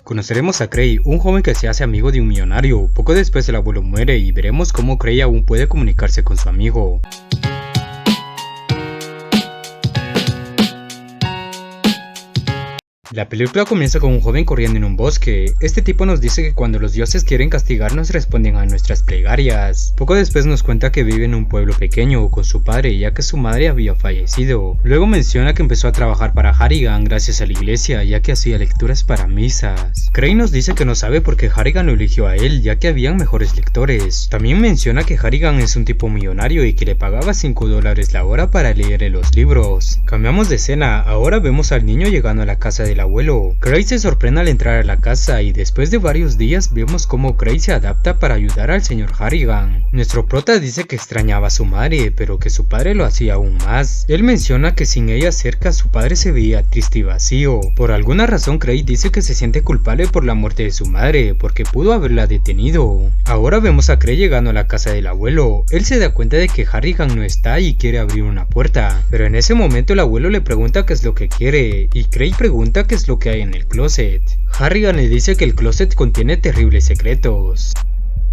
Conoceremos a Cray, un joven que se hace amigo de un millonario. Poco después el abuelo muere y veremos cómo Cray aún puede comunicarse con su amigo. La película comienza con un joven corriendo en un bosque. Este tipo nos dice que cuando los dioses quieren castigarnos responden a nuestras plegarias. Poco después nos cuenta que vive en un pueblo pequeño con su padre ya que su madre había fallecido. Luego menciona que empezó a trabajar para Harrigan gracias a la iglesia ya que hacía lecturas para misas. Cray nos dice que no sabe por qué Harrigan lo eligió a él ya que habían mejores lectores. También menciona que Harrigan es un tipo millonario y que le pagaba $5 la hora para leer los libros. Cambiamos de escena, ahora vemos al niño llegando a la casa de la abuelo. Cray se sorprende al entrar a la casa y después de varios días vemos cómo Cray se adapta para ayudar al señor Harrigan. Nuestro prota dice que extrañaba a su madre, pero que su padre lo hacía aún más. Él menciona que sin ella cerca su padre se veía triste y vacío. Por alguna razón Cray dice que se siente culpable por la muerte de su madre, porque pudo haberla detenido. Ahora vemos a Cray llegando a la casa del abuelo. Él se da cuenta de que Harrigan no está y quiere abrir una puerta, pero en ese momento el abuelo le pregunta qué es lo que quiere, y Cray pregunta qué es lo que hay en el closet. Harrigan le dice que el closet contiene terribles secretos.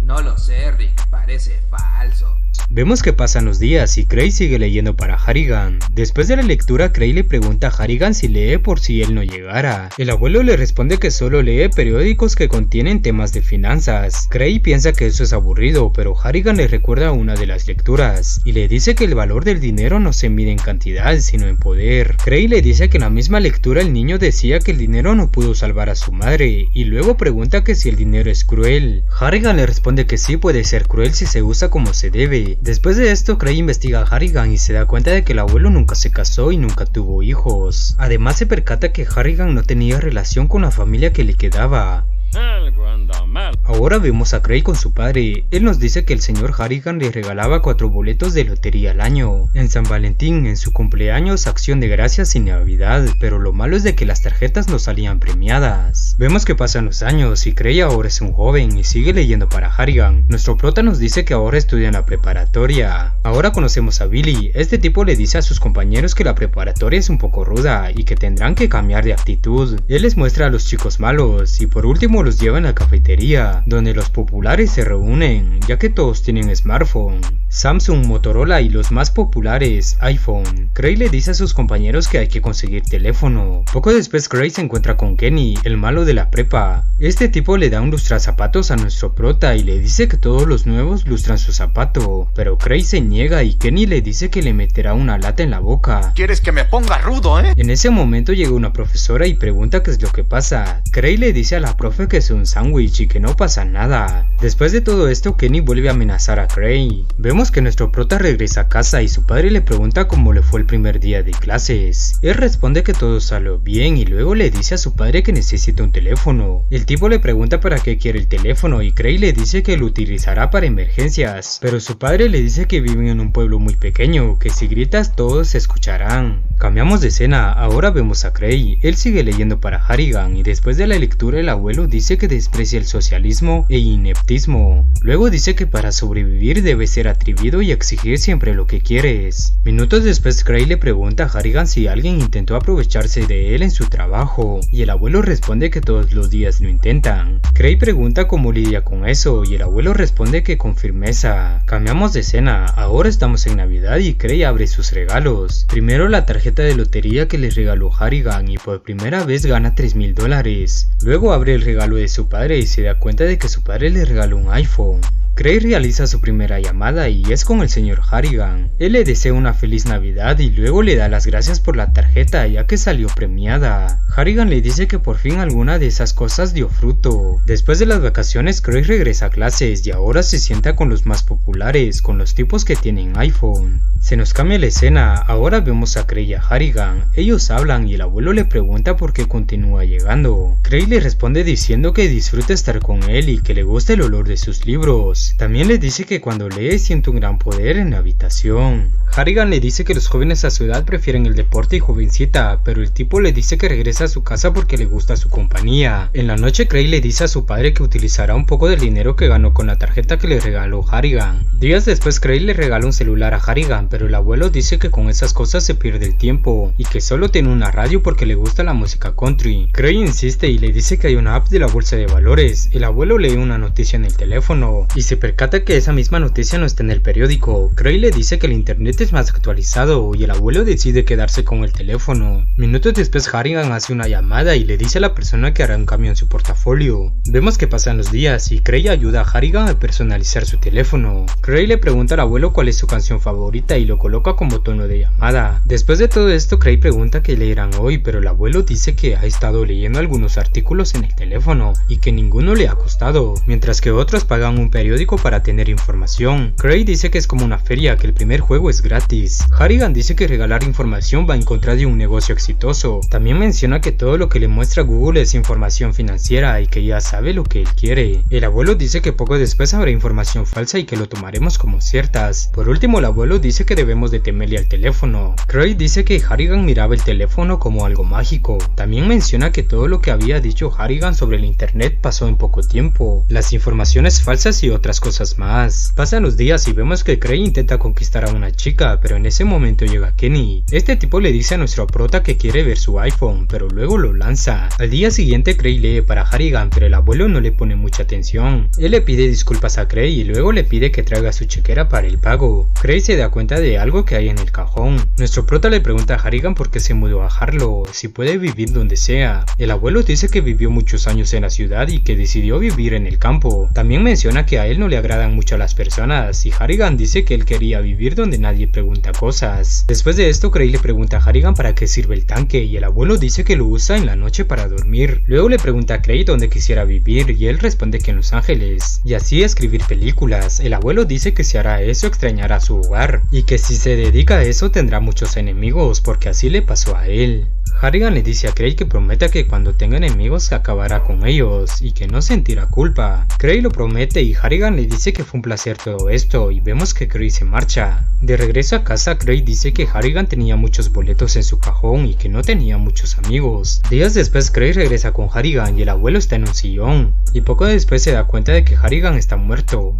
No lo sé, Rick, parece falso. Vemos que pasan los días y Cray sigue leyendo para Harrigan. Después de la lectura, Cray le pregunta a Harrigan si lee por si él no llegara. El abuelo le responde que solo lee periódicos que contienen temas de finanzas. Cray piensa que eso es aburrido, pero Harrigan le recuerda una de las lecturas y le dice que el valor del dinero no se mide en cantidad, sino en poder. Cray le dice que en la misma lectura el niño decía que el dinero no pudo salvar a su madre, y luego pregunta que si el dinero es cruel. Harrigan le responde que sí puede ser cruel si se usa como se debe. Después de esto, Cray investiga a Harrigan y se da cuenta de que el abuelo nunca se casó y nunca tuvo hijos. Además se percata que Harrigan no tenía relación con la familia que le quedaba. Algo anda mal. Ahora vemos a Cray con su padre. Él nos dice que el señor Harrigan le regalaba 4 boletos de lotería al año, en San Valentín, en su cumpleaños, Acción de Gracias y Navidad, pero lo malo es de que las tarjetas no salían premiadas. Vemos que pasan los años y Cray ahora es un joven y sigue leyendo para Harrigan. Nuestro prota nos dice que ahora estudia en la preparatoria. Ahora conocemos a Billy. Este tipo le dice a sus compañeros que la preparatoria es un poco ruda y que tendrán que cambiar de actitud. Él les muestra a los chicos malos y por último los lleva a la cafetería, donde los populares se reúnen, ya que todos tienen smartphone, Samsung, Motorola y los más populares, iPhone. Cray le dice a sus compañeros que hay que conseguir teléfono. Poco después Cray se encuentra con Kenny, el malo de la prepa. Este tipo le da un lustrazapatos a nuestro prota y le dice que todos los nuevos lustran su zapato, pero Cray se niega y Kenny le dice que le meterá una lata en la boca. ¿Quieres que me ponga rudo, En ese momento llega una profesora y pregunta qué es lo que pasa. Cray le dice a la profe que es un sándwich y que no pasa nada. Después de todo esto, Kenny vuelve a amenazar a Cray. Vemos que nuestro prota regresa a casa y su padre le pregunta cómo le fue el primer día de clases. Él responde que todo salió bien y luego le dice a su padre que necesita un teléfono. El tipo le pregunta para qué quiere el teléfono y Cray le dice que lo utilizará para emergencias, pero su padre le dice que viven en un pueblo muy pequeño, que si gritas todos se escucharán. Cambiamos de escena, ahora vemos a Cray. Él sigue leyendo para Harrigan y después de la lectura el abuelo dice que desprecia el socialismo e ineptismo. Luego dice que para sobrevivir debes ser atrevido y exigir siempre lo que quieres. Minutos después Cray le pregunta a Harrigan si alguien intentó aprovecharse de él en su trabajo, y el abuelo responde que todos los días lo intentan. Cray pregunta cómo lidia con eso y el abuelo responde que con firmeza. Cambiamos de escena, ahora estamos en Navidad y Cray abre sus regalos. Primero la tarjeta de lotería que le regaló Harrigan y por primera vez gana $3,000. Luego abre el regalo de su padre y se da cuenta de que su padre le regaló un iPhone. Cray realiza su primera llamada y es con el señor Harrigan. Él le desea una feliz Navidad y luego le da las gracias por la tarjeta ya que salió premiada. Harrigan le dice que por fin alguna de esas cosas dio fruto. Después de las vacaciones, Cray regresa a clases y ahora se sienta con los más populares, con los tipos que tienen iPhone. Se nos cambia la escena, ahora vemos a Cray y a Harrigan. Ellos hablan y el abuelo le pregunta por qué continúa llegando. Cray le responde diciendo que disfruta estar con él y que le gusta el olor de sus libros. libros. También le dice que cuando lee siente un gran poder en la habitación. Harrigan le dice que los jóvenes a su edad prefieren el deporte y jovencita, pero el tipo le dice que regresa a su casa porque le gusta su compañía. En la noche Craig le dice a su padre que utilizará un poco del dinero que ganó con la tarjeta que le regaló Harrigan. Días después Craig le regala un celular a Harrigan, pero el abuelo dice que con esas cosas se pierde el tiempo y que solo tiene una radio porque le gusta la música country. Craig insiste y le dice que hay una app de la bolsa de valores. El abuelo lee una noticia en el teléfono y se percata que esa misma noticia no está en el periódico. Craig le dice que el internet es más actualizado y el abuelo decide quedarse con el teléfono. Minutos después Harrigan hace una llamada y le dice a la persona que hará un cambio en su portafolio. Vemos que pasan los días y Craig ayuda a Harrigan a personalizar su teléfono. Craig le pregunta al abuelo cuál es su canción favorita y lo coloca como tono de llamada. Después de todo esto Craig pregunta qué leerán hoy, pero el abuelo dice que ha estado leyendo algunos artículos en el teléfono y que ninguno le ha costado, mientras que otros pagan un periódico para tener información. Craig dice que es como una feria, que el primer juego es gratis. Harrigan dice que regalar información va en contra de un negocio exitoso. También menciona que todo lo que le muestra Google es información financiera y que ya sabe lo que él quiere. El abuelo dice que poco después habrá información falsa y que lo tomaremos como ciertas. Por último el abuelo dice que debemos de temerle al teléfono. Craig dice que Harrigan miraba el teléfono como algo mágico. También menciona que todo lo que había dicho Harrigan sobre el internet pasó en poco tiempo, las informaciones falsas y otras cosas más. Pasan los días y vemos que Craig intenta conquistar a una chica, pero en ese momento llega Kenny. Este tipo le dice a nuestro prota que quiere ver su iPhone, pero luego lo lanza. Al día siguiente Craig lee para Harrigan, pero el abuelo no le pone mucha atención. Él le pide disculpas a Craig y luego le pide que traiga su chequera para el pago. Craig se da cuenta de algo que hay en el cajón. Nuestro prota le pregunta a Harrigan por qué se mudó a Harlow, si puede vivir donde sea. El abuelo dice que vivió muchos años en la ciudad y que decidió vivir en el campo. También menciona que a él no le agradan mucho las personas y Harrigan dice que él quería vivir donde nadie pregunta cosas. Después de esto Craig le pregunta a Harrigan para qué sirve el tanque y el abuelo dice que lo usa en la noche para dormir. Luego le pregunta a Craig dónde quisiera vivir y él responde que en Los Ángeles y así escribir películas. El abuelo dice que si hará eso extrañará su hogar y que si se dedica a eso tendrá muchos enemigos porque así le pasó a él. Harrigan le dice a Craig que prometa que cuando tenga enemigos acabará con ellos y que no sentirá culpa. Craig lo promete y Harrigan le dice que fue un placer todo esto y vemos que Craig se marcha. De regreso a casa Craig dice que Harrigan tenía muchos boletos en su cajón y que no tenía muchos amigos. Días después Craig regresa con Harrigan y el abuelo está en un sillón y poco después se da cuenta de que Harrigan está muerto.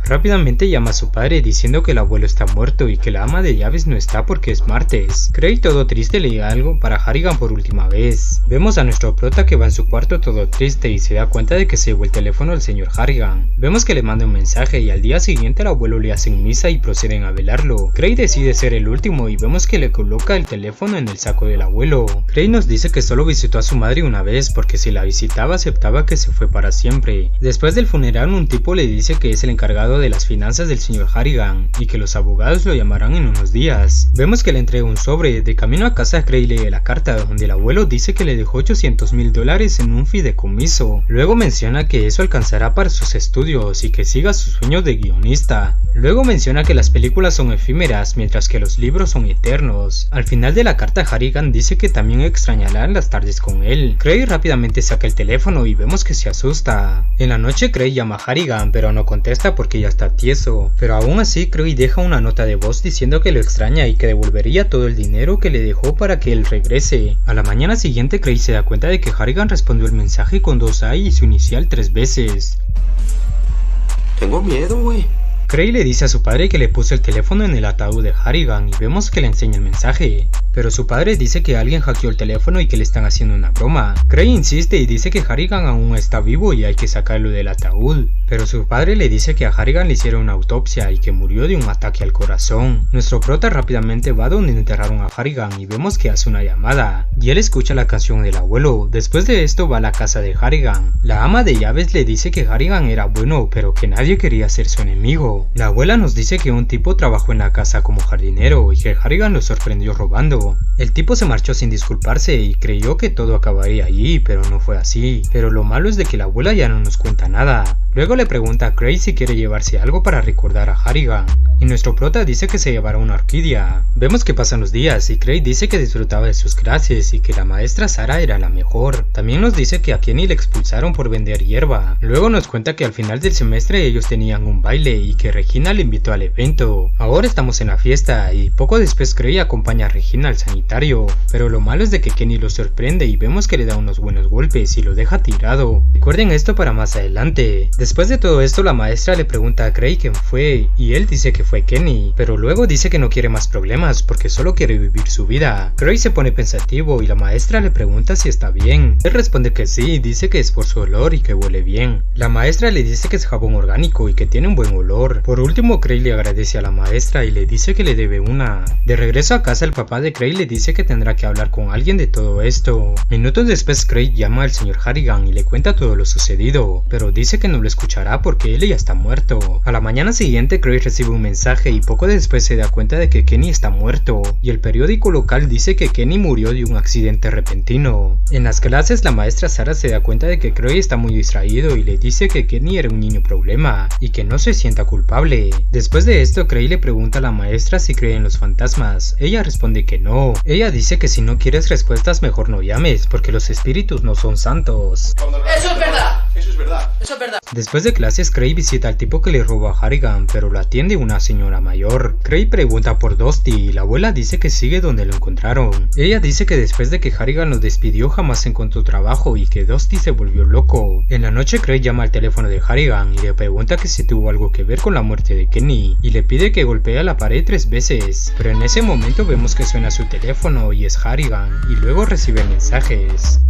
Rápidamente llama a su padre diciendo que el abuelo está muerto y que la ama de llaves no está porque es martes. Craig todo triste lee algo para Harrigan por última vez. Vemos a nuestro prota que va en su cuarto todo triste y se da cuenta de que se llevó el teléfono del señor Harrigan. Vemos que le manda un mensaje y al día siguiente el abuelo le hacen misa y proceden a velarlo. Craig decide ser el último y vemos que le coloca el teléfono en el saco del abuelo. Craig nos dice que solo visitó a su madre una vez porque si la visitaba aceptaba que se fue para siempre. Después del funeral un tipo le dice que es el encargado de las finanzas del señor Harrigan y que los abogados lo llamarán en unos días. Vemos que le entrega un sobre. De camino a casa Craig lee la carta donde el abuelo dice que le dejó $800,000 en un fideicomiso. Luego menciona que eso alcanzará para sus estudios y que siga sus sueños de guionista. Luego menciona que las películas son efímeras mientras que los libros son eternos. Al final de la carta Harrigan dice que también extrañará las tardes con él. Craig rápidamente saca el teléfono y vemos que se asusta. En la noche Craig llama a Harrigan pero no contesta porque ya está tieso, pero aún así Craig deja una nota de voz diciendo que lo extraña y que devolvería todo el dinero que le dejó para que él regrese. A la mañana siguiente Craig se da cuenta de que Harrigan respondió el mensaje con 2A y su inicial 3 veces. Tengo miedo, güey. Craig le dice a su padre que le puso el teléfono en el ataúd de Harrigan y vemos que le enseña el mensaje, pero su padre dice que alguien hackeó el teléfono y que le están haciendo una broma. Craig insiste y dice que Harrigan aún está vivo y hay que sacarlo del ataúd, pero su padre le dice que a Harrigan le hicieron una autopsia y que murió de un ataque al corazón. Nuestro prota rápidamente va donde enterraron a Harrigan y vemos que hace una llamada y él escucha la canción del abuelo. Después de esto va a la casa de Harrigan. La ama de llaves le dice que Harrigan era bueno pero que nadie quería ser su enemigo. La abuela nos dice que un tipo trabajó en la casa como jardinero y que Harrigan lo sorprendió robando. El tipo se marchó sin disculparse y creyó que todo acabaría allí, pero no fue así. Pero lo malo es de que la abuela ya no nos cuenta nada. Luego le pregunta a Craig si quiere llevarse algo para recordar a Harrigan. y nuestro prota dice que se llevará una orquídea. Vemos que pasan los días y Craig dice que disfrutaba de sus clases y que la maestra Sara era la mejor. También nos dice que a Kenny le expulsaron por vender hierba. Luego nos cuenta que al final del semestre ellos tenían un baile y que Regina le invitó al evento. Ahora estamos en la fiesta y poco después Craig acompaña a Regina al sanitario, pero lo malo es de que Kenny lo sorprende y vemos que le da unos buenos golpes y lo deja tirado. Recuerden esto para más adelante. Después de todo esto, la maestra le pregunta a Craig quién fue y él dice que fue Kenny, pero luego dice que no quiere más problemas porque solo quiere vivir su vida. Craig se pone pensativo y la maestra le pregunta si está bien. Él responde que sí, dice que es por su olor y que huele bien. La maestra le dice que es jabón orgánico y que tiene un buen olor. Por último, Craig le agradece a la maestra y le dice que le debe una. De regreso a casa, el papá de Craig le dice que tendrá que hablar con alguien de todo esto. Minutos después, Craig llama al señor Harrigan y le cuenta todo lo sucedido, pero dice que no lo escuchará porque él ya está muerto. A la mañana siguiente, Craig recibe un mensaje y poco después se da cuenta de que Kenny está muerto, y el periódico local dice que Kenny murió de un accidente repentino. En las clases, la maestra Sara se da cuenta de que Craig está muy distraído y le dice que Kenny era un niño problema y que no se sienta culpable. Después de esto, Craig le pregunta a la maestra si cree en los fantasmas. Ella responde que no. Ella dice que si no quieres respuestas mejor no llames porque los espíritus no son santos. Eso es verdad. Eso es verdad. Eso es verdad. Después de clases, Craig visita al tipo que le robó a Harrigan, pero lo atiende una señora mayor. Craig pregunta por Dusty y la abuela dice que sigue donde lo encontraron. Ella dice que después de que Harrigan lo despidió jamás encontró trabajo y que Dusty se volvió loco. En la noche, Craig llama al teléfono de Harrigan y le pregunta que si tuvo algo que ver con la muerte de Kenny y le pide que golpee la pared 3 veces, pero en ese momento vemos que suena su teléfono y es Harrigan y luego recibe mensajes.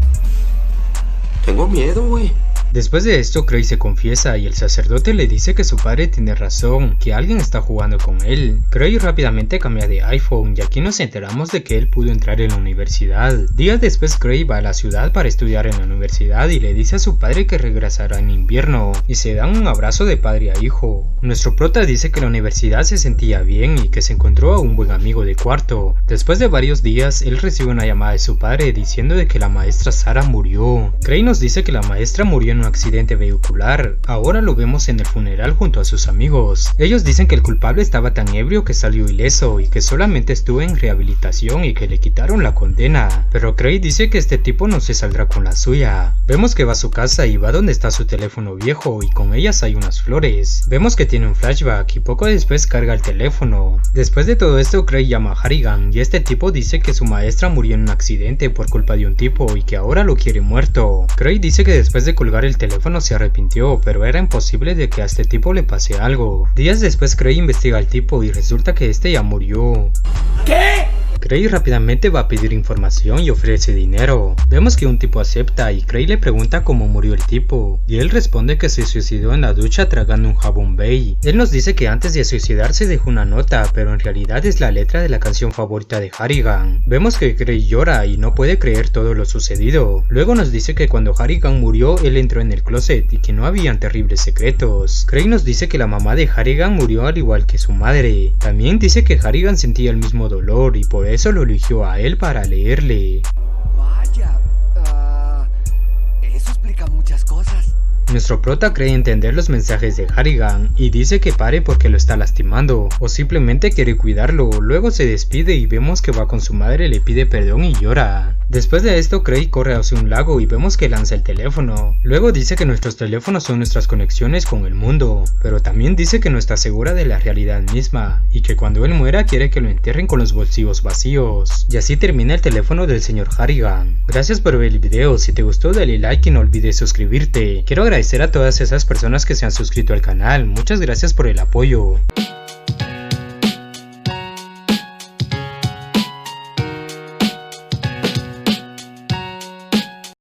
Tengo miedo, güey. Después de esto, Craig se confiesa y el sacerdote le dice que su padre tiene razón, que alguien está jugando con él. Craig rápidamente cambia de iPhone y aquí nos enteramos de que él pudo entrar en la universidad. Días después, Craig va a la ciudad para estudiar en la universidad y le dice a su padre que regresará en invierno y se dan un abrazo de padre a hijo. Nuestro prota dice que la universidad se sentía bien y que se encontró a un buen amigo de cuarto. Después de varios días, él recibe una llamada de su padre diciendo de que la maestra Sara murió. Craig nos dice que la maestra murió en un accidente vehicular. Ahora lo vemos en el funeral junto a sus amigos. Ellos dicen que el culpable estaba tan ebrio que salió ileso y que solamente estuvo en rehabilitación y que le quitaron la condena. Pero Craig dice que este tipo no se saldrá con la suya. Vemos que va a su casa y va donde está su teléfono viejo y con ellas hay unas flores. Vemos que tiene un flashback y poco después carga el teléfono. Después de todo esto, Craig llama a Harrigan y este tipo dice que su maestra murió en un accidente por culpa de un tipo y que ahora lo quiere muerto. Craig dice que después de colgar el teléfono se arrepintió, pero era imposible de que a este tipo le pase algo. Días después, Craig investiga al tipo y resulta que este ya murió. ¿Qué? Craig rápidamente va a pedir información y ofrece dinero. Vemos que un tipo acepta y Craig le pregunta cómo murió el tipo, y él responde que se suicidó en la ducha tragando un jabón Bay. Él nos dice que antes de suicidarse dejó una nota, pero en realidad es la letra de la canción favorita de Harrigan. Vemos que Craig llora y no puede creer todo lo sucedido. Luego nos dice que cuando Harrigan murió, él entró en el closet y que no habían terribles secretos. Craig nos dice que la mamá de Harrigan murió al igual que su madre. También dice que Harrigan sentía el mismo dolor y por eso lo eligió a él para leerle. Vaya, eso explica muchas cosas. Nuestro prota cree entender los mensajes de Harrigan y dice que pare porque lo está lastimando o simplemente quiere cuidarlo. Luego se despide y vemos que va con su madre, le pide perdón y llora. Después de esto, Craig corre hacia un lago y vemos que lanza el teléfono. Luego dice que nuestros teléfonos son nuestras conexiones con el mundo, pero también dice que no está segura de la realidad misma y que cuando él muera quiere que lo entierren con los bolsillos vacíos. Y así termina el teléfono del señor Harrigan. Gracias por ver el video, si te gustó dale like y no olvides suscribirte. Quiero agradecer a todas esas personas que se han suscrito al canal, muchas gracias por el apoyo.